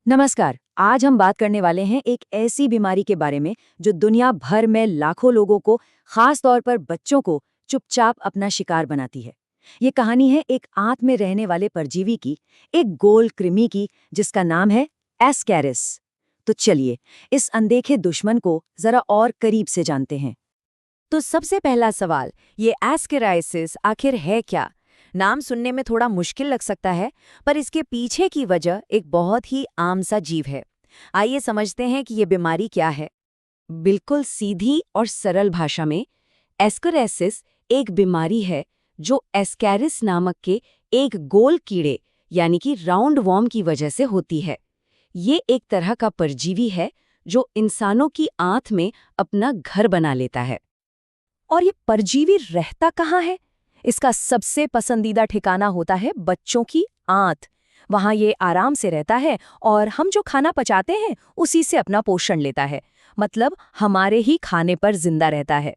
नमस्कार। आज हम बात करने वाले हैं एक ऐसी बीमारी के बारे में जो दुनिया भर में लाखों लोगों को, खास तौर पर बच्चों को, चुपचाप अपना शिकार बनाती है। ये कहानी है एक आंत में रहने वाले परजीवी की, एक गोल कृमि की जिसका नाम है एस्केरिस। तो चलिए इस अनदेखे दुश्मन को जरा और करीब से जानते हैं। तो सबसे पहला सवाल, ये एस्केराइसिस आखिर है क्या? नाम सुनने में थोड़ा मुश्किल लग सकता है, पर इसके पीछे की वजह एक बहुत ही आम सा जीव है। आइए समझते हैं कि ये बीमारी क्या है। बिल्कुल सीधी और सरल भाषा में, एस्केराइसिस एक बीमारी है जो एस्कैरिस नामक के एक गोल कीड़े यानी कि राउंड वॉर्म की वजह से होती है। ये एक तरह का परजीवी है जो इंसानों की आंत में अपना घर बना लेता है। और ये परजीवी रहता कहाँ है? इसका सबसे पसंदीदा ठिकाना होता है बच्चों की आंत। वहाँ ये आराम से रहता है और हम जो खाना पचाते हैं उसी से अपना पोषण लेता है, मतलब हमारे ही खाने पर जिंदा रहता है।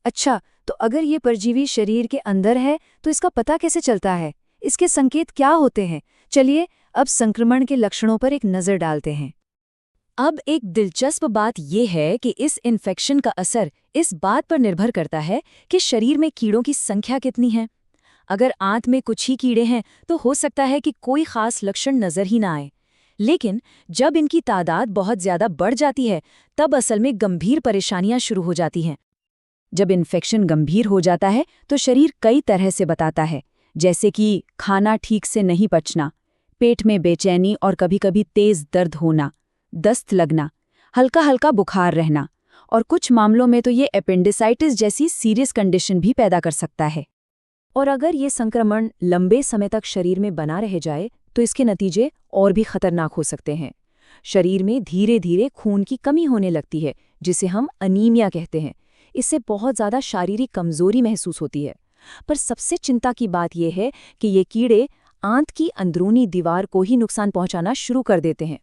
अच्छा, तो अगर ये परजीवी शरीर के अंदर है तो इसका पता कैसे चलता है? इसके संकेत क्या होते हैं? चलिए अब संक्रमण के लक्षणों पर एक नज़र डालते हैं। अब एक दिलचस्प बात यह है कि इस इन्फेक्शन का असर इस बात पर निर्भर करता है कि शरीर में कीड़ों की संख्या कितनी है। अगर आंत में कुछ ही कीड़े हैं तो हो सकता है कि कोई खास लक्षण नजर ही ना आए, लेकिन जब इनकी तादाद बहुत ज्यादा बढ़ जाती है तब असल में गंभीर परेशानियां शुरू हो जाती हैं। जब इन्फेक्शन गंभीर हो जाता है तो शरीर कई तरह से बताता है, जैसे कि खाना ठीक से नहीं पचना, पेट में बेचैनी और कभी-कभी तेज दर्द होना, दस्त लगना, हल्का हल्का बुखार रहना, और कुछ मामलों में तो ये एपेंडिसाइटिस जैसी सीरियस कंडीशन भी पैदा कर सकता है। और अगर ये संक्रमण लंबे समय तक शरीर में बना रह जाए तो इसके नतीजे और भी खतरनाक हो सकते हैं। शरीर में धीरे धीरे खून की कमी होने लगती है, जिसे हम अनीमिया कहते हैं। इससे बहुत ज़्यादा शारीरिक कमजोरी महसूस होती है। पर सबसे चिंता की बात यह है कि ये कीड़े आंत की अंदरूनी दीवार को ही नुकसान पहुंचाना शुरू कर देते हैं।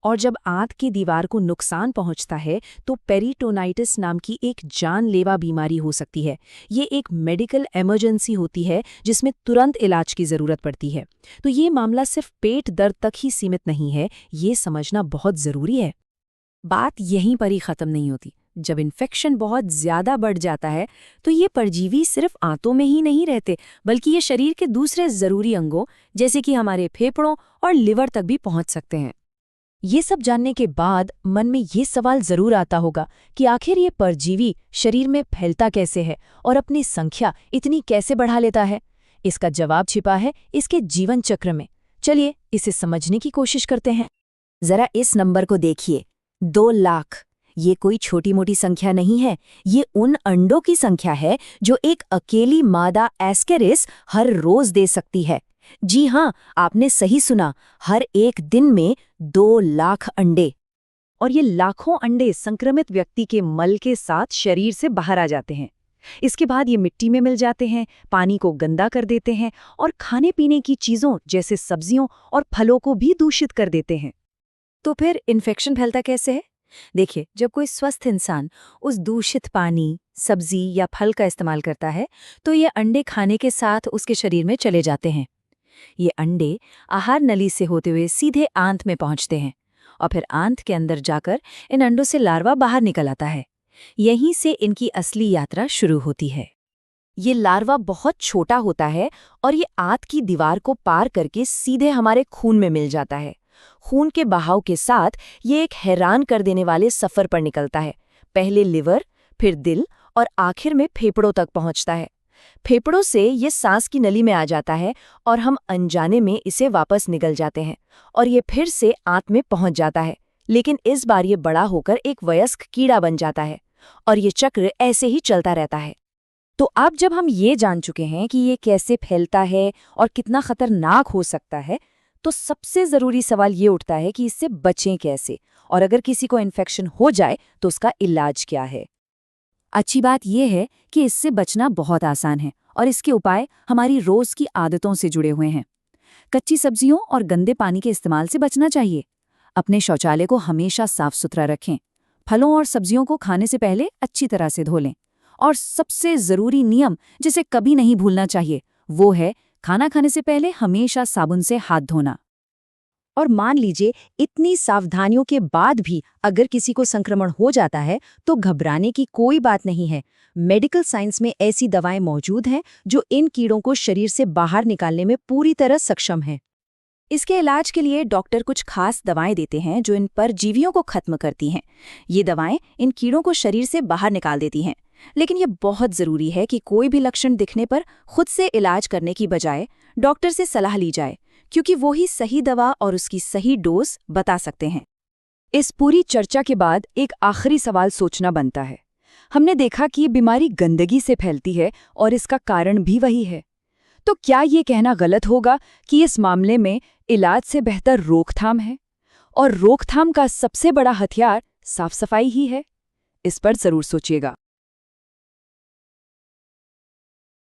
और जब आंत की दीवार को नुकसान पहुंचता है तो पेरिटोनाइटिस नाम की एक जानलेवा बीमारी हो सकती है। ये एक मेडिकल इमरजेंसी होती है जिसमें तुरंत इलाज की ज़रूरत पड़ती है। तो ये मामला सिर्फ पेट दर्द तक ही सीमित नहीं है, ये समझना बहुत ज़रूरी है। बात यहीं पर ही ख़त्म नहीं होती। जब इन्फेक्शन बहुत ज़्यादा बढ़ जाता है तो ये परजीवी सिर्फ आंतों में ही नहीं रहते, बल्कि ये शरीर के दूसरे ज़रूरी अंगों जैसे कि हमारे फेफड़ों और लिवर तक भी पहुंच सकते हैं। ये सब जानने के बाद मन में ये सवाल जरूर आता होगा कि आखिर ये परजीवी शरीर में फैलता कैसे है और अपनी संख्या इतनी कैसे बढ़ा लेता है। इसका जवाब छिपा है इसके जीवन चक्र में। चलिए इसे समझने की कोशिश करते हैं। जरा इस नंबर को देखिए, 2 लाख। ये कोई छोटी मोटी संख्या नहीं है, ये उन अंडों की संख्या है जो एक अकेली मादा एस्केरिस हर रोज दे सकती है। जी हाँ, आपने सही सुना, हर एक दिन में 2 लाख अंडे। और ये लाखों अंडे संक्रमित व्यक्ति के मल के साथ शरीर से बाहर आ जाते हैं। इसके बाद ये मिट्टी में मिल जाते हैं, पानी को गंदा कर देते हैं और खाने पीने की चीजों जैसे सब्जियों और फलों को भी दूषित कर देते हैं। तो फिर इन्फेक्शन फैलता कैसे है? देखिए, जब कोई स्वस्थ इंसान उस दूषित पानी, सब्जी या फल का इस्तेमाल करता है तो ये अंडे खाने के साथ उसके शरीर में चले जाते हैं। ये अंडे आहार नली से होते हुए सीधे आंत में पहुंचते हैं और फिर आंत के अंदर जाकर इन अंडों से लार्वा बाहर निकल आता है। यहीं से इनकी असली यात्रा शुरू होती है। ये लार्वा बहुत छोटा होता है और ये आंत की दीवार को पार करके सीधे हमारे खून में मिल जाता है। खून के बहाव के साथ ये एक हैरान कर देने वाले सफर पर निकलता है। पहले लिवर, फिर दिल और आखिर में फेफड़ों तक पहुंचता है। फेफड़ों से ये सांस की नली में आ जाता है और हम अनजाने में इसे वापस निगल जाते हैं और ये फिर से आंत में पहुंच जाता है। लेकिन इस बार ये बड़ा होकर एक वयस्क कीड़ा बन जाता है और ये चक्र ऐसे ही चलता रहता है। तो अब जब हम ये जान चुके हैं कि ये कैसे फैलता है और कितना खतरनाक हो सकता है, तो सबसे ज़रूरी सवाल ये उठता है कि इससे बचें कैसे, और अगर किसी को इन्फेक्शन हो जाए तो उसका इलाज क्या है। अच्छी बात यह है कि इससे बचना बहुत आसान है और इसके उपाय हमारी रोज की आदतों से जुड़े हुए हैं। कच्ची सब्जियों और गंदे पानी के इस्तेमाल से बचना चाहिए। अपने शौचालय को हमेशा साफ सुथरा रखें। फलों और सब्जियों को खाने से पहले अच्छी तरह से धो लें। और सबसे ज़रूरी नियम जिसे कभी नहीं भूलना चाहिए वो है खाना खाने से पहले हमेशा साबुन से हाथ धोना। और मान लीजिए इतनी सावधानियों के बाद भी अगर किसी को संक्रमण हो जाता है तो घबराने की कोई बात नहीं है। मेडिकल साइंस में ऐसी दवाएं मौजूद हैं जो इन कीड़ों को शरीर से बाहर निकालने में पूरी तरह सक्षम हैं। इसके इलाज के लिए डॉक्टर कुछ खास दवाएं देते हैं जो इन परजीवियों को खत्म करती हैं। ये दवाएं इन कीड़ों को शरीर से बाहर निकाल देती हैं। लेकिन ये बहुत ज़रूरी है कि कोई भी लक्षण दिखने पर खुद से इलाज करने की बजाय डॉक्टर से सलाह ली जाए, क्योंकि वो ही सही दवा और उसकी सही डोज बता सकते हैं। इस पूरी चर्चा के बाद एक आखिरी सवाल सोचना बनता है। हमने देखा कि ये बीमारी गंदगी से फैलती है और इसका कारण भी वही है। तो क्या ये कहना गलत होगा कि इस मामले में इलाज से बेहतर रोकथाम है और रोकथाम का सबसे बड़ा हथियार साफ सफाई ही है? इस पर जरूर सोचिएगा।